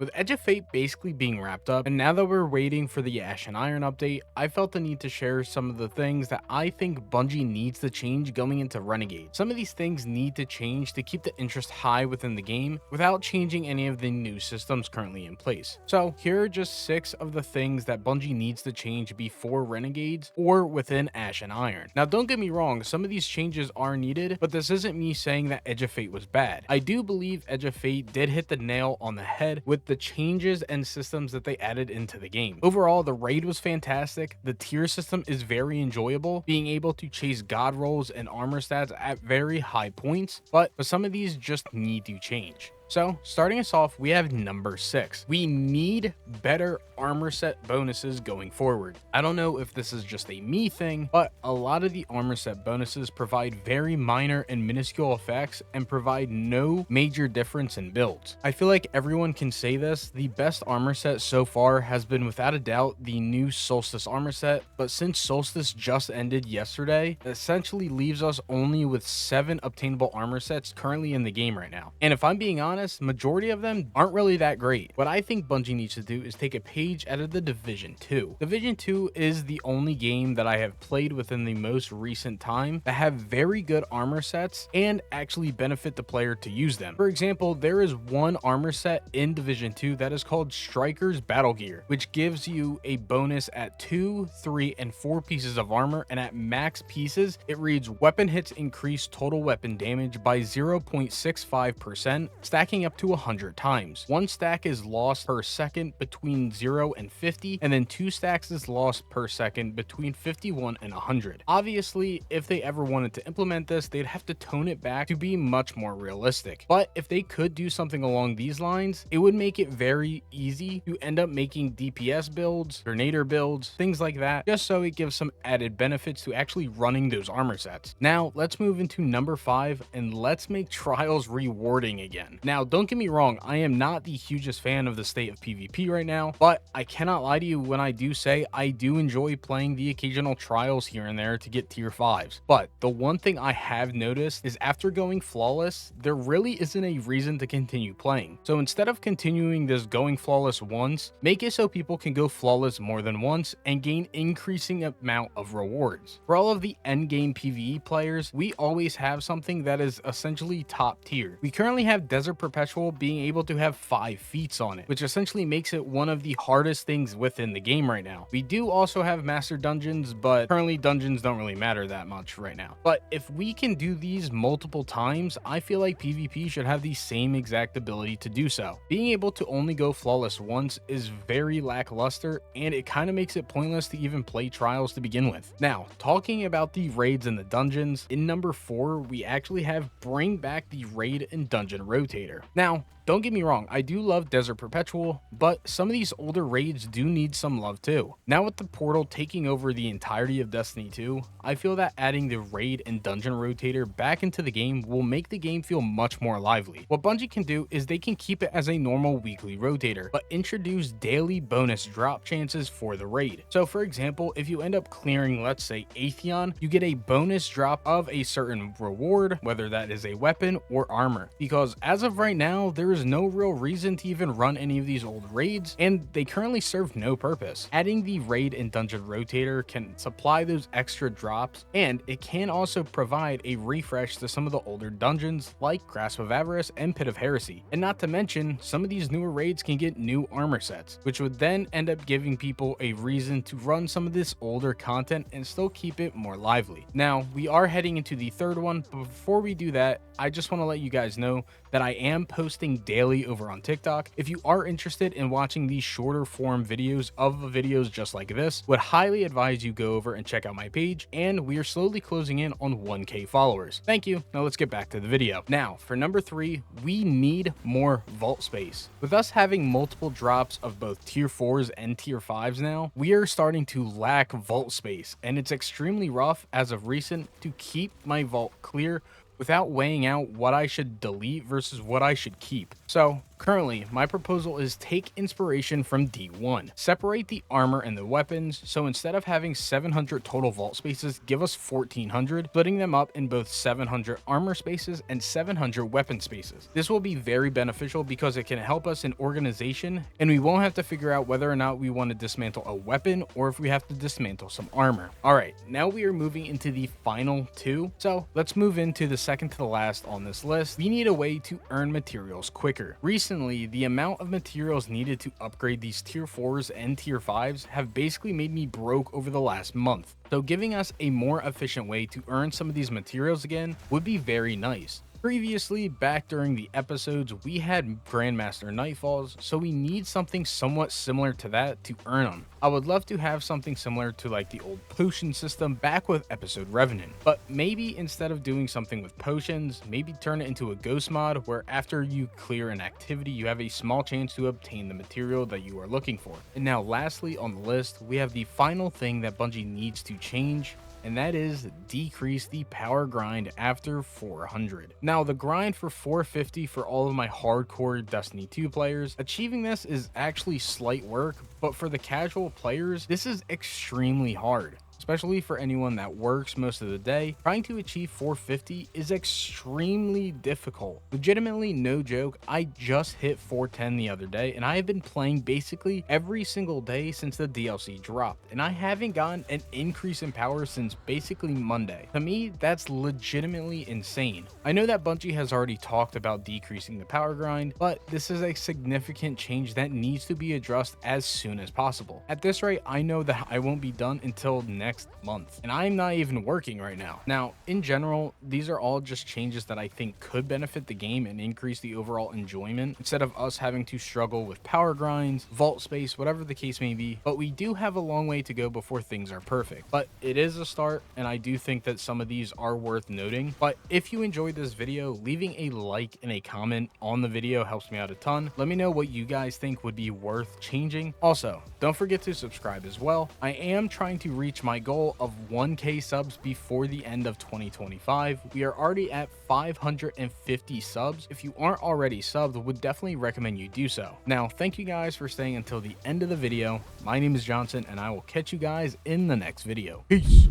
With Edge of Fate basically being wrapped up, and now that we're waiting for the Ash and Iron update, I felt the need to share some of the things that I think Bungie needs to change going into Renegade. Some of these things need to change to keep the interest high within the game without changing any of the new systems currently in place. So here are just 6 of the things that Bungie needs to change before Renegades or within Ash and Iron. Now don't get me wrong, some of these changes are needed, but this isn't me saying that Edge of Fate was bad. I do believe Edge of Fate did hit the nail on the head with the changes and systems that they added into the game. Overall, the raid was fantastic. The tier system is very enjoyable, being able to chase god rolls and armor stats at very high points, but some of these just need to change. So, starting us off, we have number 6. We need better armor set bonuses going forward. I don't know if this is just a me thing, but a lot of the armor set bonuses provide very minor and minuscule effects and provide no major difference in builds. I feel like everyone can say this, the best armor set so far has been without a doubt the new Solstice armor set, but since Solstice just ended yesterday, it essentially leaves us only with 7 obtainable armor sets currently in the game right now. And if I'm being honest, majority of them aren't really that great. What I think Bungie needs to do is take a page out of the Division 2. Division 2 is the only game that I have played within the most recent time that have very good armor sets and actually benefit the player to use them. For example, there is one armor set in Division 2 that is called Striker's Battle Gear, which gives you a bonus at 2, 3, and 4 pieces of armor, and at max pieces, it reads weapon hits increase total weapon damage by 0.65%, stacking up to 100 times. 1 stack is lost per second between 0 and 50, and then 2 stacks is lost per second between 51 and 100. Obviously, if they ever wanted to implement this, they'd have to tone it back to be much more realistic. But if they could do something along these lines, it would make it very easy to end up making DPS builds, Grenader builds, things like that, just so it gives some added benefits to actually running those armor sets. Now, let's move into number 5, and let's make trials rewarding again. Now, don't get me wrong, I am not the hugest fan of the state of PvP right now, but I cannot lie to you when I do say I do enjoy playing the occasional trials here and there to get tier 5s. But the one thing I have noticed is after going flawless, there really isn't a reason to continue playing. So instead of continuing this going flawless once, make it so people can go flawless more than once and gain increasing amount of rewards. For all of the endgame PvE players, we always have something that is essentially top tier. We currently have Desert Perpetual being able to have 5 feats on it, which essentially makes it one of the hardest things within the game right now. We do also have Master Dungeons, but currently dungeons don't really matter that much right now. But if we can do these multiple times, I feel like PvP should have the same exact ability to do so. Being able to only go flawless once is very lackluster, and it kind of makes it pointless to even play trials to begin with. Now, talking about the raids and the dungeons, in number 4, we actually have bring back the raid and dungeon rotator. Now, don't get me wrong, I do love Desert Perpetual, but some of these older raids do need some love too. Now with the portal taking over the entirety of Destiny 2, I feel that adding the raid and dungeon rotator back into the game will make the game feel much more lively. What Bungie can do is they can keep it as a normal weekly rotator, but introduce daily bonus drop chances for the raid. So for example, if you end up clearing, let's say Atheon, you get a bonus drop of a certain reward, whether that is a weapon or armor. Because as of right now, there is no real reason to even run any of these old raids, and they currently serve no purpose. Adding the raid and dungeon rotator can supply those extra drops, and it can also provide a refresh to some of the older dungeons like Grasp of Avarice and Pit of Heresy. And not to mention, some of these newer raids can get new armor sets, which would then end up giving people a reason to run some of this older content and still keep it more lively. Now, we are heading into the third one, but before we do that, I just want to let you guys know that I am posting daily over on TikTok. If you are interested in watching these shorter form videos of videos just like this, would highly advise you go over and check out my page, and we are slowly closing in on 1K followers. Thank you. Now let's get back to the video. Now, for number 3, we need more vault space. With us having multiple drops of both tier 4s and tier 5s now, we are starting to lack vault space, and it's extremely rough as of recent to keep my vault clear without weighing out what I should delete versus what I should keep. So Currently, my proposal is take inspiration from D1. Separate the armor and the weapons, so instead of having 700 total vault spaces, give us 1400, splitting them up in both 700 armor spaces and 700 weapon spaces. This will be very beneficial because it can help us in organization, and we won't have to figure out whether or not we want to dismantle a weapon or if we have to dismantle some armor. Alright, now we are moving into the final two, so let's move into the second to the last on this list. We need a way to earn materials quicker. Recently, the amount of materials needed to upgrade these tier 4s and tier 5s have basically made me broke over the last month. So giving us a more efficient way to earn some of these materials again would be very nice. Previously, back during the episodes, we had Grandmaster Nightfalls, so we need something somewhat similar to that to earn them. I would love to have something similar to like the old potion system back with Episode Revenant, but maybe instead of doing something with potions, maybe turn it into a ghost mod where after you clear an activity, you have a small chance to obtain the material that you are looking for. And now lastly on the list, we have the final thing that Bungie needs to change, and that is decrease the power grind after 400. Now, the grind for 450 for all of my hardcore Destiny 2 players, achieving this is actually slight work, but for the casual players, this is extremely hard. Especially for anyone that works most of the day, trying to achieve 450 is extremely difficult. Legitimately, no joke, I just hit 410 the other day, and I have been playing basically every single day since the DLC dropped, and I haven't gotten an increase in power since basically Monday. To me, that's legitimately insane. I know that Bungie has already talked about decreasing the power grind, but this is a significant change that needs to be addressed as soon as possible. At this rate, I know that I won't be done until next month, and I'm not even working right now. Now, in general, these are all just changes that I think could benefit the game and increase the overall enjoyment instead of us having to struggle with power grinds, vault space, whatever the case may be. But we do have a long way to go before things are perfect, but it is a start, and I do think that some of these are worth noting. But if you enjoyed this video, leaving a like and a comment on the video helps me out a ton. Let me know what you guys think would be worth changing. Also, don't forget to subscribe as well. I am trying to reach my goal of 1K subs before the end of 2025. We are already at 550 subs. If you aren't already subbed, would definitely recommend you do so. Now, thank you guys for staying until the end of the video. My name is Johnson, and I will catch you guys in the next video. Peace.